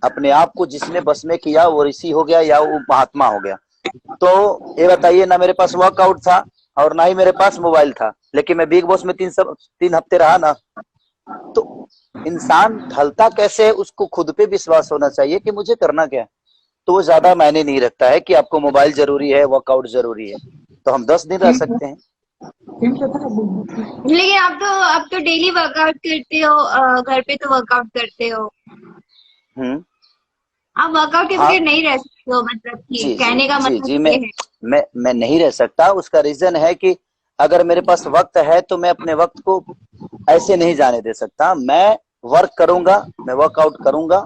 अपने आप को जिसने बस में किया वो ऋषि हो गया या वो महात्मा हो गया। तो ये बताइए, ना मेरे पास वर्कआउट था और ना ही मेरे पास मोबाइल था, लेकिन मैं बिग बॉस में 3 हफ्ते रहा ना। तो इंसान ढलता कैसे है, उसको खुद पे विश्वास होना चाहिए कि मुझे करना क्या है। तो वो ज्यादा मायने नहीं रखता है कि आपको मोबाइल जरूरी है, वर्कआउट जरूरी है। तो हम 10 दिन रह सकते हैं। लेकिन आप तो डेली वर्कआउट करते हो, घर पे तो वर्कआउट करते हो। हम्म। आप वर्कआउट के हाँ। बगैर नहीं रह सकते हो, मतलब कि जी जी कहने का जी मतलब जी। ये है। मैं नहीं रह सकता। उसका रीजन है कि अगर मेरे पास वक्त है तो मैं अपने वक्त को ऐसे नहीं जाने दे सकता। मैं वर्क करूंगा, मैं वर्कआउट करूंगा,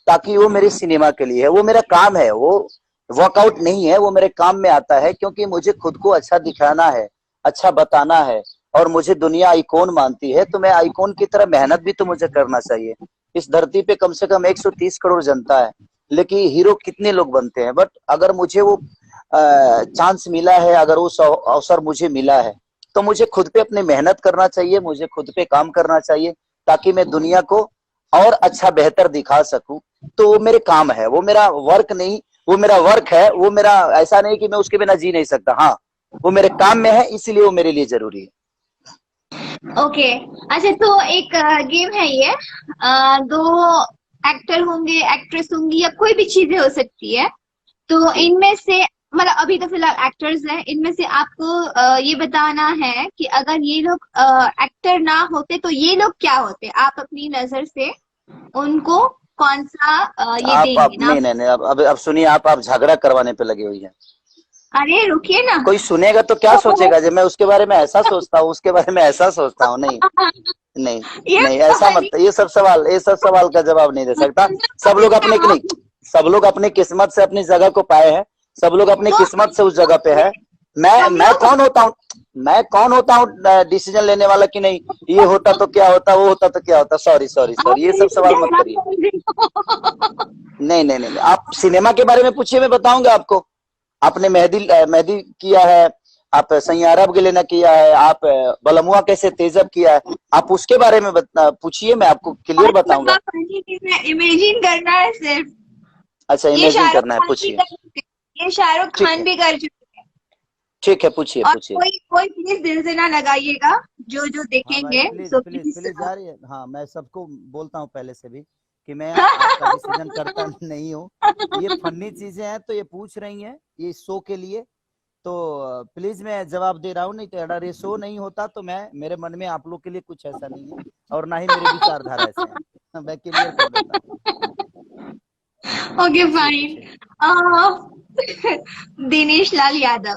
ताकि वो मेरे सिनेमा के लिए है, वो मेरा काम है। वो वर्कआउट नहीं है, वो मेरे काम में आता है, क्योंकि मुझे खुद को अच्छा दिखाना है, अच्छा बताना है। और मुझे दुनिया आइकॉन मानती है, तो मैं आइकॉन की तरह मेहनत भी तो मुझे करना चाहिए। इस धरती पे कम से कम 130 करोड़ जनता है, लेकिन हीरो कितने लोग बनते हैं। बट अगर मुझे वो चांस मिला है, अगर वो अवसर मुझे मिला है, तो मुझे खुद पे अपनी मेहनत करना चाहिए, मुझे खुद पे काम करना चाहिए, ताकि मैं दुनिया को और अच्छा बेहतर दिखा सकूं। तो वो मेरे काम है, वो मेरा वर्क नहीं। वो मेरा वर्क है, वो मेरा ऐसा नहीं कि मैं उसके बिना जी नहीं सकता। हाँ, वो मेरे काम में है, इसीलिए वो मेरे लिए जरूरी है। ओके। अच्छा, तो एक गेम है ये। दो एक्टर होंगे, एक्ट्रेस होंगी, या कोई भी चीजें हो सकती है। तो जी। इनमें से, मतलब अभी तो फिलहाल एक्टर्स हैं, इनमें से आपको ये बताना है कि अगर ये लोग एक्टर ना होते तो ये लोग क्या होते। आप अपनी नजर से उनको कौन सा ये आप देंगे नहीं नाम। नहीं नहीं, अब सुनिए, आप झगड़ा करवाने पे लगे हुई हैं। अरे रुकिए ना। कोई सुनेगा तो क्या तो सोचेगा, जब मैं उसके बारे में ऐसा सोचता हूँ, उसके बारे में ऐसा सोचता हूँ। नहीं नहीं ये नहीं, ऐसा मत। फनी। ये सब सवाल का जवाब नहीं दे सकता। सब लोग अपने नहीं, सब लोग अपनी किस्मत से अपनी जगह को पाए हैं। सब लोग अपनी तो किस्मत से उस जगह पे है। हम मैं लोग कौन होता हूँ? मैं कौन होता हूँ डिसीजन लेने वाला कि नहीं, ये होता तो क्या होता, वो होता तो क्या होता। सॉरी सॉरी आप सॉरी, ये सब मेरे से सवाल मत झगड़ा करिए। कर रहे हो। नहीं नहीं नहीं नहीं, आप सिनेमा के बारे में पूछिए, मैं बताऊंगा आपको। आपने मेहंदी किया है, आप सैयारा गिले किया है, आप बलमुआ कैसे तेजब किया है, आप उसके बारे में पूछिए, मैं आपको क्लियर मतलब बताऊंगा। फनी चीज है, इमेजिन करना है सिर्फ। अच्छा, ये इमेजिन शाहरुख करना है, खान भी पूछिए। कर चुके ये शाहरुख ठीक खान है, भी कर चुके हैं। ठीक है, पूछिए और पूछिए। कोई कोई प्लीज दिल से ना लगाइएगा, जो जो हाँ भाई, देखेंगे please so please please. Please यार, हाँ, मैं सबको बोलता हूँ पहले से भी कि मैं आपका डिसीजन करता नहीं हूँ। ये फनी चीजें हैं तो ये पूछ रही हैं, ये शो के लिए। तो प्लीज मैं जवाब दे रहा हूँ, नहीं तो अगर ये शो नहीं होता तो मैं, मेरे मन में आप लोग के लिए कुछ ऐसा नहीं है, और ना ही मेरे विचारधारा ऐसे हैं। मैं क्लियर कर देता हूँ। ओके पूछिए फाइन। पूछिए। दिनेश लाल यादव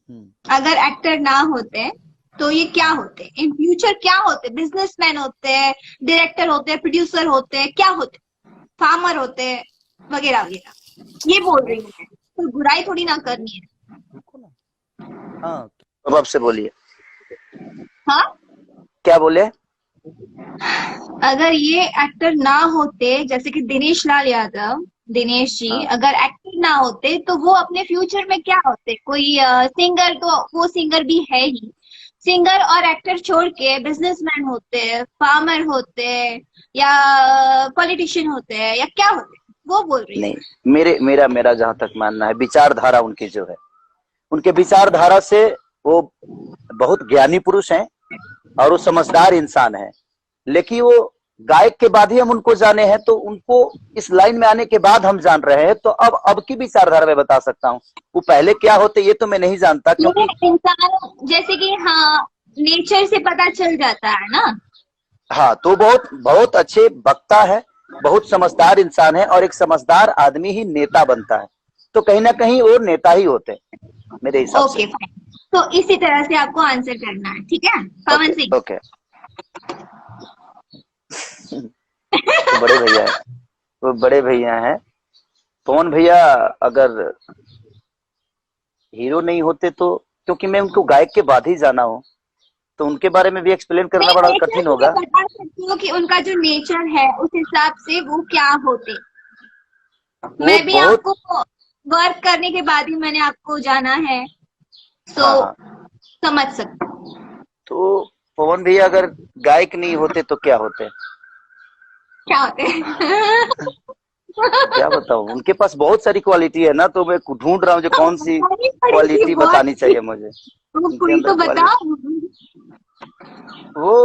हम्म। अगर एक्टर ना होते तो ये क्या हाँ। होते, इन फ्यूचर क्या होते। बिजनेसमैन होते, डायरेक्टर होते, प्रोड्यूसर होते, क्या होते, फार्मर होते, वगैरह वगैरह। ये बोल वो रही हूँ मैं, कोई बुराई थोड़ी ना करनी है। रुको ना। हाँ, अब आपसे बोलिए, हाँ। क्या बोले? अगर ये एक्टर ना होते, जैसे कि दिनेश लाल यादव, दिनेश जी हाँ। अगर एक्टर ना होते तो वो अपने फ्यूचर में क्या होते। कोई सिंगर, तो वो सिंगर भी है ही। सिंगर और एक्टर छोड़ के बिजनेसमैन होते, फार्मर होते, या पॉलिटिशियन होते, या क्या होते, वो बोल रही हूँ नहीं, मैं। मेरे मेरा मेरा जहां तक मानना है, विचारधारा उनकी जो है, उनके विचारधारा से वो बहुत ज्ञानी पुरुष हैं और वो समझदार इंसान है। लेकिन वो गायक के बाद ही हम उनको जाने हैं, तो उनको इस लाइन में आने के बाद हम जान रहे हैं। तो अब की विचारधारा में बता सकता हूँ, वो पहले क्या होते ये तो मैं नहीं जानता, ये क्योंकि इंसान जैसे कि, हाँ, नेचर से पता चल जाता है ना। हाँ, तो बहुत बहुत अच्छे वक्ता है, बहुत समझदार इंसान है, और एक समझदार आदमी ही नेता बनता है। तो कहीं ना कहीं वो नेता ही होते हैं मेरे हिसाब से। Okay fine. तो इसी तरह से आपको आंसर करना है, ठीक है ओके पवन सिंह। ओके। वो बड़े भैया है, वो बड़े भैया हैं। पवन भैया अगर हीरो नहीं होते तो, क्योंकि मैं उनको गायक के बाद ही जाना हूँ, तो उनके बारे में भी एक्सप्लेन करना मैं बड़ा नेचर कठिन से मैं होगा। बता सकती हूँ कि उनका जो नेचर है उस हिसाब से वो क्या होते। वो मैं भी बहुत। आपको वर्क करने के बाद ही मैंने आपको जाना है, तो हाँ हाँ। समझ सकते हो। तो पवन भैया अगर गायक नहीं होते तो क्या होते? क्या होते हैं। क्या बताऊं, उनके पास बहुत सारी क्वालिटी है ना, तो मैं ढूंढ रहा हूँ जो कौन सी बतानी पड़ेगी क्वालिटी बहुत। बतानी चाहिए मुझे वो उनके कोई अंदर तो क्वालिटी। बताओ। वो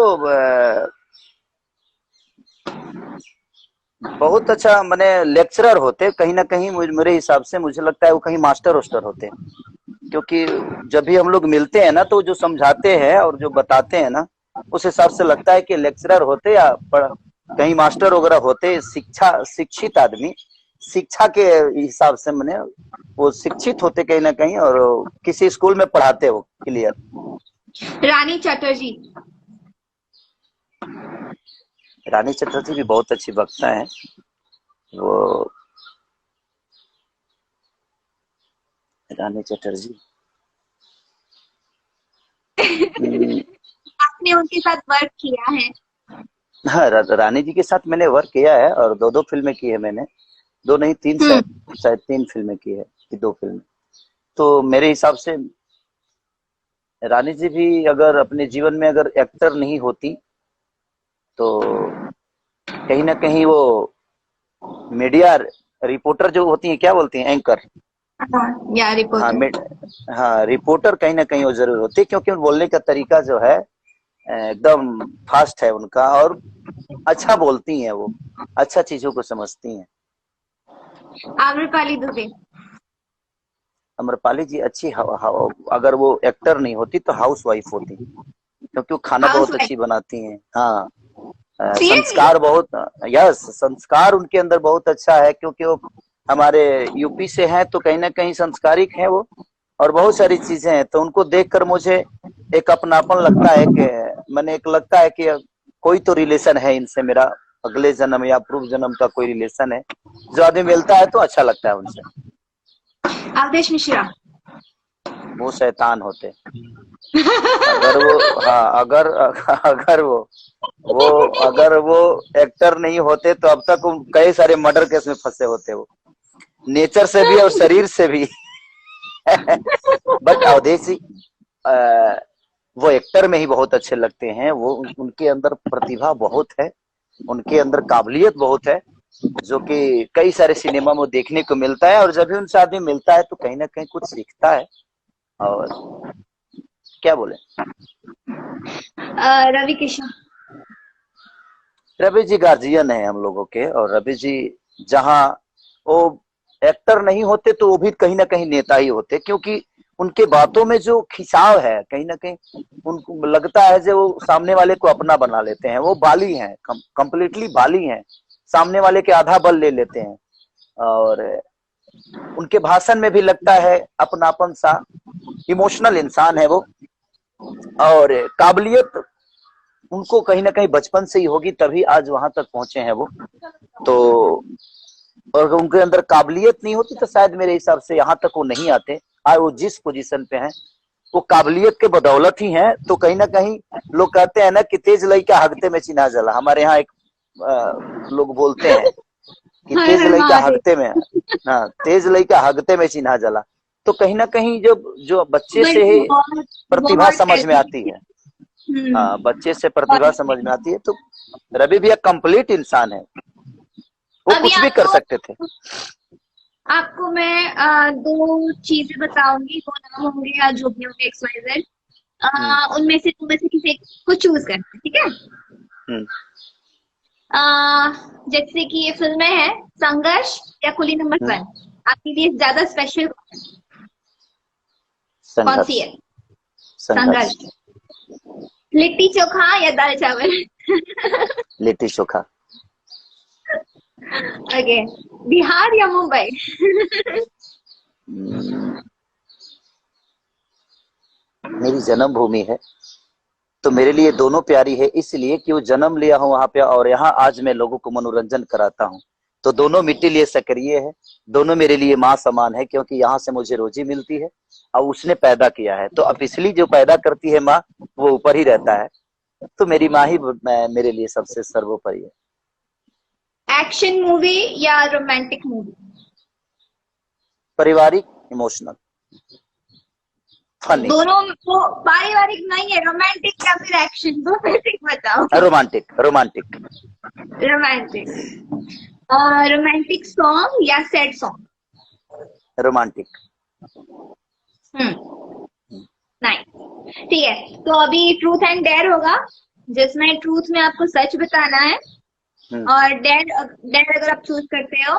बहुत अच्छा मैंने लेक्चरर होते कहीं ना कहीं, मेरे हिसाब से मुझे लगता है वो कहीं मास्टर वोस्टर होते, क्योंकि जब भी हम लोग मिलते हैं ना तो जो समझाते हैं और जो बताते हैं ना, उस हिसाब से लगता है कि लेक्चरर होते या कहीं मास्टर वगैरह होते, शिक्षित आदमी, शिक्षा के हिसाब से मैंने वो शिक्षित होते कहीं ना कहीं, और किसी स्कूल में पढ़ाते हो क्लियर। रानी चटर्जी। रानी चटर्जी भी बहुत अच्छी वक्ता है वो, रानी चटर्जी। हम्म, आपने उनके साथ वर्क किया है? हाँ, रानी जी के साथ मैंने वर्क किया है, और दो दो फिल्में की है मैंने, दो नहीं तीन, शायद हम्म। शायद तीन फिल्में की है कि दो फिल्में। तो मेरे हिसाब से रानी जी भी अगर अपने जीवन में अगर एक्टर नहीं होती तो कहीं ना कहीं वो मीडिया रिपोर्टर जो होती है, क्या बोलती हैं, एंकर। हाँ, या हाँ रिपोर्टर। हाँ, रिपोर्टर कहीं ना कहीं वो जरूर होती है, क्योंकि उन बोलने का तरीका जो है एकदम फास्ट है उनका, और अच्छा बोलती हैं वो, अच्छा चीजों को समझती हैं। आम्रपाली दुबे। अम्रपाली जी अच्छी अगर वो एक्टर नहीं होती तो हाउस वाइफ होती, क्योंकि वो खाना हाउस बहुत वाइफ। अच्छी बनाती हैं। हाँ, सीरियसली? संस्कार बहुत, यस, संस्कार उनके अंदर बहुत अच्छा है, क्योंकि वो हमारे यूपी से हैं तो कहीं ना कहीं संस्कारिक हैं वो, और बहुत सारी चीजें हैं, तो उनको देखकर मुझे एक अपनापन लगता है कि मैंने एक लगता है कि कोई तो रिलेशन है इनसे मेरा, अगले जन्म या पूर्व जन्म का कोई रिलेशन है, जो आदमी मिलता है तो अच्छा लगता है उनसे। अवधेश मिश्रा। वो शैतान होते अगर वो, हाँ, अगर अगर वो अगर वो एक्टर नहीं होते तो अब तक वो कई सारे मर्डर केस में फंसे होते वो, नेचर से भी और शरीर से भी। बट अवधेश जी वो एक्टर में ही बहुत अच्छे लगते हैं, वो उनके अंदर प्रतिभा बहुत है, उनके अंदर काबिलियत बहुत है, जो कि कई सारे सिनेमा में देखने को मिलता है, और जब भी उनसे आदमी मिलता है तो कहीं ना कहीं कुछ सीखता है। और क्या बोले, रवि किशन। रवि जी गार्जियन है हम लोगों के, और रवि जी जहाँ वो एक्टर नहीं होते तो वो भी कहीं ना कहीं नेता ही होते, क्योंकि उनके बातों में जो खिंचाव है कहीं ना कहीं उनको लगता है जो वो सामने वाले को अपना बना लेते हैं, वो बाली हैं, कंप्लीटली बाली हैं, सामने वाले के आधा बल ले लेते हैं, और उनके भाषण में भी लगता है अपनापन सा, इमोशनल इंसान है वो, और काबिलियत उनको कहीं ना कहीं बचपन से ही होगी, तभी आज वहां तक पहुंचे हैं वो। तो और अगर उनके अंदर काबिलियत नहीं होती तो शायद मेरे हिसाब से यहाँ तक वो नहीं आते। आज वो जिस पोजीशन पे हैं वो काबिलियत के बदौलत ही हैं। तो कहीं ना कहीं लोग कहते हैं ना कि तेज लइका हगते में चिन्हा जला, हमारे यहाँ एक लोग बोलते हैं कि हर तेज हर लइका महादेव। हगते में, हाँ, तेज लइका हगते में चिन्हा जला। तो कहीं ना कहीं जब जो बच्चे बट से ही बहुत प्रतिभा बहुत समझ में आती टैलेंटेड। है, हाँ, बच्चे से प्रतिभा बहुत समझ में talented। आती है, तो रवि भैया कंप्लीट इंसान है, वो अभी कुछ भी कर आपको सकते थे। आपको मैं दो चीजें बताऊंगी, दो नाम होंगे या जो भी होंगे, XYZ। हम्म उनमें से तुम में से किसी एक को चूज करना है, ठीक है? हम्म जैसे कि ये फिल्में हैं, संघर्ष या कुली नंबर हम्म 1, आपके लिए ज्यादा स्पेशल कौन सी संघर्ष। है? संघर्ष। संघर्ष। लिट्टी चोखा या दाल चावल? लिट्टी चोखा। ओके। बिहार या मुंबई? हम्म, मेरी जन्मभूमि है तो मेरे लिए दोनों प्यारी है, इसलिए कि वो जन्म लिया हूँ वहां पे, और यहाँ आज मैं लोगों को मनोरंजन कराता हूँ, तो दोनों मिट्टी लिए सक्रिय है, दोनों मेरे लिए माँ समान है, क्योंकि यहाँ से मुझे रोजी मिलती है और उसने पैदा किया है, तो अब इसलिए जो पैदा करती है माँ वो ऊपर ही रहता है, तो मेरी माँ ही मेरे लिए सबसे सर्वोपरि है। एक्शन मूवी या रोमांटिक मूवी? पारिवारिक, इमोशनल, फनी। दोनों वो पारिवारिक नहीं है, रोमांटिक या फिर एक्शन, दो में से एक बताओ। Romantic, romantic. Romantic. Romantic song या सैड सॉन्ग? रोमांटिक। नाइस, ठीक है। तो अभी ट्रूथ एंड डेयर होगा, जिसमें ट्रूथ में आपको सच बताना है, और डेयर डेयर अगर आप चूज करते हो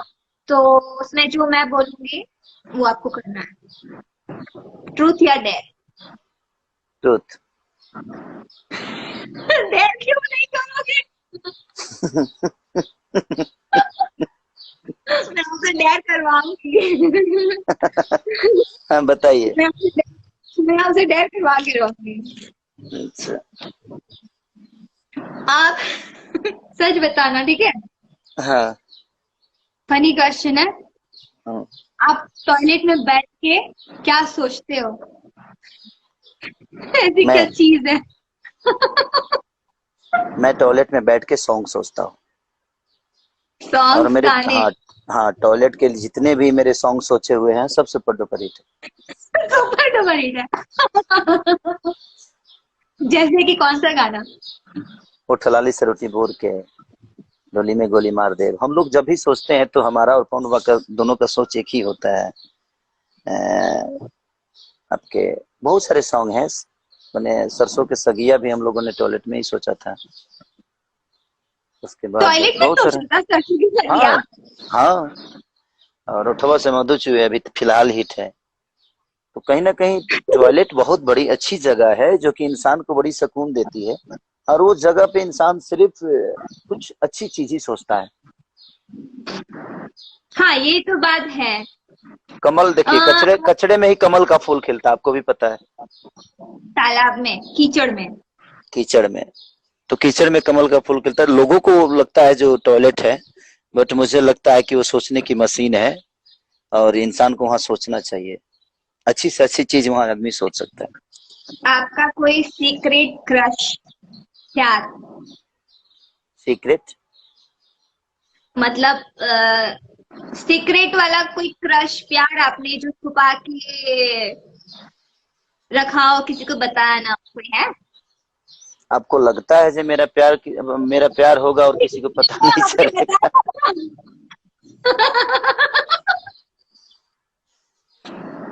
तो उसमें जो मैं बोलूंगी वो आपको करना है। ट्रूथ या डेयर? ट्रूथ। डेयर क्यों नहीं करोगे? मैं आपसे डेयर करवाऊंगी। हाँ बताइए। मैं आपसे डेयर करवा के रहूंगी। अच्छा। आप सच बताना, ठीक है? हाँ। फनी क्वेश्चन है। हाँ। आप टॉयलेट में बैठ के क्या सोचते हो? ऐसी क्या मैं चीज है? मैं टॉयलेट में बैठ के सॉन्ग सोचता हूँ। और सॉन्ग्स, मेरे, गाने? हाँ हाँ, टॉयलेट के जितने भी मेरे सॉन्ग सोचे हुए हैं सब सुपर डुपर हिट है। सुपर डुपर हिट है। जैसे कि कौन सा गाना? उठलाली से रोटी बोर के, डोली में गोली मार दे। हम लोग जब भी सोचते हैं तो हमारा और पौनवा का दोनों का सोच एक ही होता है। आपके बहुत सारे सॉन्ग हैं। मैंने सरसों के सगिया भी हम लोगों ने टॉयलेट में ही सोचा था। उसके बाद टॉयलेट में बहुत सारे। सोचता सरसों की सब्जियां? हाँ हाँ। और उठवा से मधु चुए अभी फिलहाल हिट है। तो कहीं ना कहीं टॉयलेट बहुत बड़ी अच्छी जगह है जो कि इंसान को बड़ी सुकून देती है। और वो जगह पे इंसान सिर्फ कुछ अच्छी चीज ही सोचता है। हाँ, ये तो बात है। कमल देखिए, कचरे कचड़े में ही कमल का फूल खिलता है, आपको भी पता है। तालाब में, कीचड़ में। कीचड़ में। तो कीचड़ में कमल का फूल खिलता है। लोगों को लगता है जो टॉयलेट है, बट मुझे लगता है कि वो सोचने की मशीन है। और इंसान को वहां सोचना चाहिए। अच्छी से अच्छी चीज वहां आदमी सोच सकता है। आपका कोई सीक्रेट क्रश, प्यार? सीक्रेट? मतलब सीक्रेट वाला कोई क्रश, प्यार आपने जो छुपा के रखा हो, किसी को बताया ना, कोई है? आपको लगता है जो मेरा प्यार होगा और किसी को पता नहीं आपने चलेगा? बताया।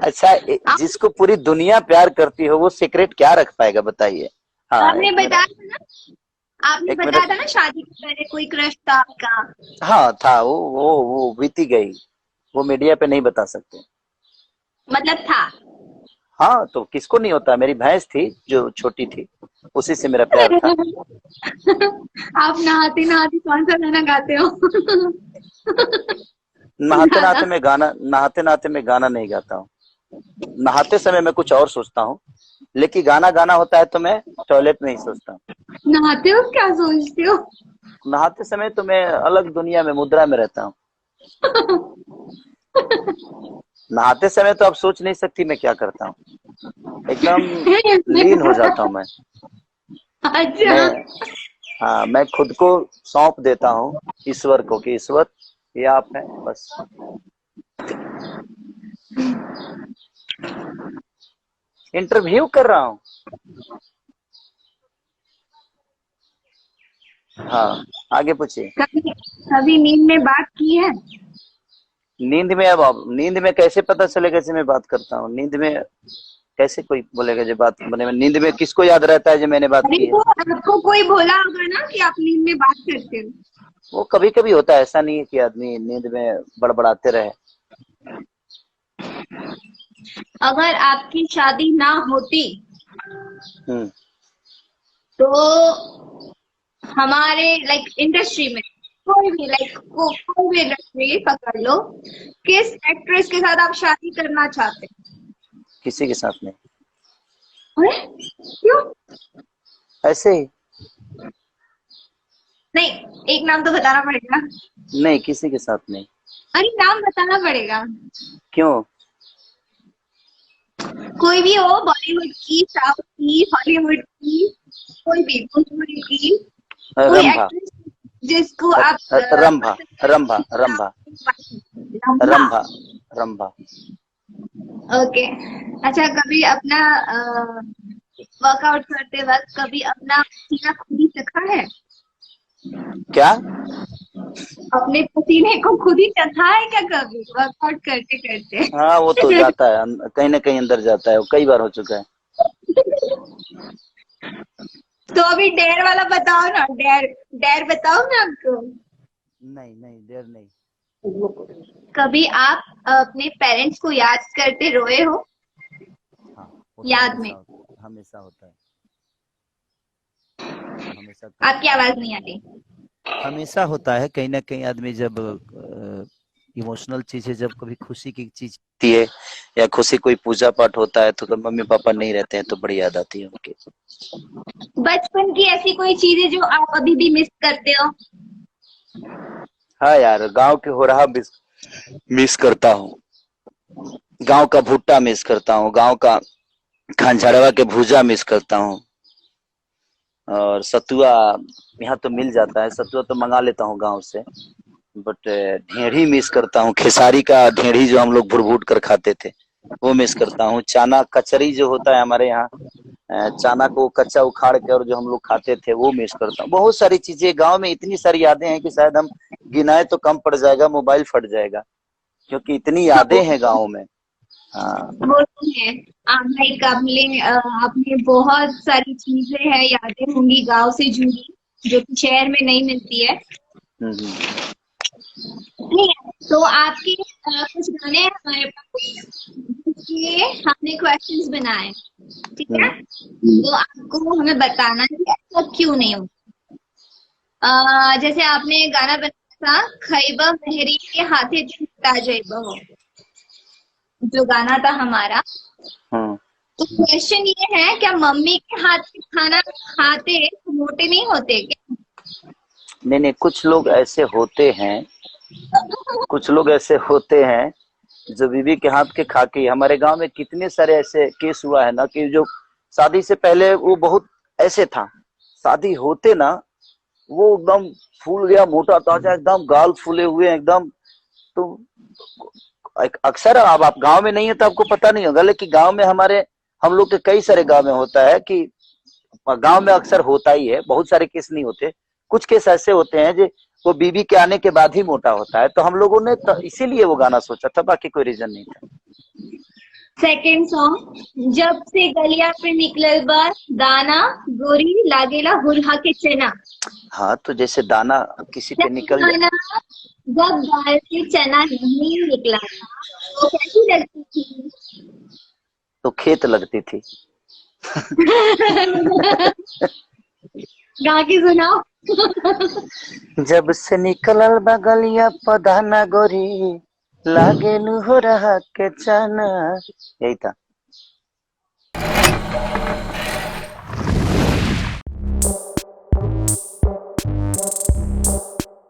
अच्छा, जिसको पूरी दुनिया प्यार करती हो वो सीक्रेट क्या रख पाएगा बताइए। हाँ, आपने बताया था ना, आपने एक बताया मिनट। था ना शादी से पहले कोई क्रश था आपका? हाँ था, वो बीती गई। वो मीडिया पे नहीं बता सकते। मतलब था? हाँ, तो किसको नहीं होता। मेरी भैंस थी जो छोटी थी, उसी से मेरा प्यार था। आप नहाते नहाते कौन सा गाना गाते हो? गाना? नहाते नहाते मैं गाना नहीं गाता हूँ। नहाते समय मैं कुछ और सोचता हूँ। लेकिन गाना गाना होता है तो मैं टॉयलेट में ही सोचता हूँ। नहाते हो क्या सोचते हो? नहाते समय तो मैं अलग दुनिया में, मुद्रा में रहता हूँ। नहाते समय तो आप सोच नहीं सकती मैं क्या करता हूँ। एकदम लीन हो जाता हूँ मैं। अच्छा। मैं हाँ, मैं खुद को सौंप देता हूँ ईश्वर को कि ईश्वर ये आप हैं बस। इंटरव्यू कर रहा हूँ। हाँ, आगे पूछिए। कभी कभी नींद में बात की है? अब नींद में कैसे पता चलेगा जब मैं बात करता हूँ? नींद में कैसे कोई बोलेगा जो बात बने में? नींद में किसको याद रहता है जो मैंने बात अरे की है? तो आपको कोई बोला होगा ना कि आप नींद में बात करते हो। वो कभी कभी होता है, ऐसा नहीं है कि आदमी नींद में बड़बड़ाते रहे। अगर आपकी शादी ना होती हम्म। तो हमारे लाइक इंडस्ट्री में कोई भी कोई भी इंडस्ट्री पकड़ लो, किस एक्ट्रेस के साथ आप शादी करना चाहते किसी के साथ नहीं। हैं? अरे क्यों? ऐसे ही। नहीं, एक नाम तो बताना पड़ेगा। नहीं, किसी के साथ नहीं। अरे नाम बताना पड़ेगा। क्यों? कोई भी हो, बॉलीवुड की, साउथ की, हॉलीवुड की, कोई भी, भोजपुरी की, कोई रंभा। एक्ट्रेस जिसको आप रंभा। पसंद रंभा। करते हैं, रंभा। लंबा। रंभा। रंभा। ओके। अच्छा, कभी अपना वर्कआउट करते वक्त कभी अपना सीना खुद ही चखा है? क्या? अपने पसीने को खुद ही चखा है क्या कभी वर्कआउट करते करते? हाँ वो तो जाता है, कहीं ना कहीं अंदर जाता है, वो कई बार हो चुका है। तो अभी डेयर वाला बताओ ना, डेयर डेयर बताओ ना आपको। नहीं नहीं, देर नहीं। कभी आप अपने पेरेंट्स को याद करते रोए हो? हाँ, वो तो याद में? हमेशा होता है, हमेशा करते आपकी हैं। आवाज नहीं आ रही। हमेशा होता है, कहीं ना कहीं आदमी जब इमोशनल चीजें, जब कभी खुशी की चीज होती है या खुशी कोई पूजा पाठ होता है तो मम्मी पापा नहीं रहते हैं तो बड़ी याद आती है उनकी। बचपन की ऐसी कोई चीजें जो आप अभी भी मिस करते हो? हाँ यार, गांव के हो रहा मिस मिस करता हूँ, गांव का भुट्टा मिस करता हूँ, गांव का खांझाड़वा के भूजा मिस करता हूँ, और सतुआ यहाँ तो मिल जाता है, सतुआ तो मंगा लेता हूँ गांव से, बट ढेढ़ी मिस करता हूँ, खेसारी का ढेढ़ी जो हम लोग भुट भुट कर खाते थे वो मिस करता हूँ। चना कचरी जो होता है हमारे यहाँ, चना को कच्चा उखाड़ के और जो हम लोग खाते थे वो मिस करता हूँ। बहुत सारी चीजें गांव में, इतनी सारी यादें हैं कि शायद हम गिनाए तो कम पड़ जाएगा, मोबाइल फट जाएगा, क्योंकि इतनी हाँ, यादें हैं गाँव में। हाँ। वो तो है। भाई काबले अपने बहुत सारी चीजें हैं, यादें होंगी गांव से जुड़ी, जो कि शहर में नहीं मिलती है। हम्म। नहीं है। तो आपके कुछ गाने हैं हमारे पास, जिसके हमने क्वेश्चंस बनाए, ठीक है? हम्म। तो आपको हमें बताना है कि ऐसा क्यों नहीं हो। जैसे आपने गाना बनाया था, खैबा मेहरी के हाथे छूटा जैबा हो, जो गाना था हमारा। हम्म। तो क्वेश्चन ये है, क्या मम्मी के हाथ से खाना खाते तो मोटे नहीं होते क्या? नहीं नहीं, कुछ लोग ऐसे होते हैं, कुछ लोग ऐसे होते हैं जो बीवी के हाथ के खा के, हमारे गांव में कितने सारे ऐसे केस हुआ है ना कि जो शादी से पहले वो बहुत ऐसे था, शादी होते ना वो एकदम फूल गया, मोटा ताजा एकदम, गाल फूले हुए एकदम। तो अक्सर, अब आप गांव में नहीं है तो आपको पता नहीं होगा, लेकिन गांव में हमारे, हम लोग के कई सारे गांव में होता है कि गांव में अक्सर होता ही है, बहुत सारे केस नहीं होते, कुछ केस ऐसे होते हैं जो वो बीवी के आने के बाद ही मोटा होता है। तो हम लोगों ने तो इसीलिए वो गाना सोचा था, बाकी कोई रीजन नहीं था। सेकंड सॉन्ग, जब से गलिया पे निकलल बा दाना, गोरी लागेला हुरहा के चना। हाँ, तो जैसे दाना किसी पे जब निकल जाए दाना, जब दाल से चना नहीं निकला था, तो कैसी लगती थी? तो खेत लगती थी। गा के सुनाओ। जब से निकलल बगलिया पधाना गोरी, लागे नु हो रहा के चना, यही था।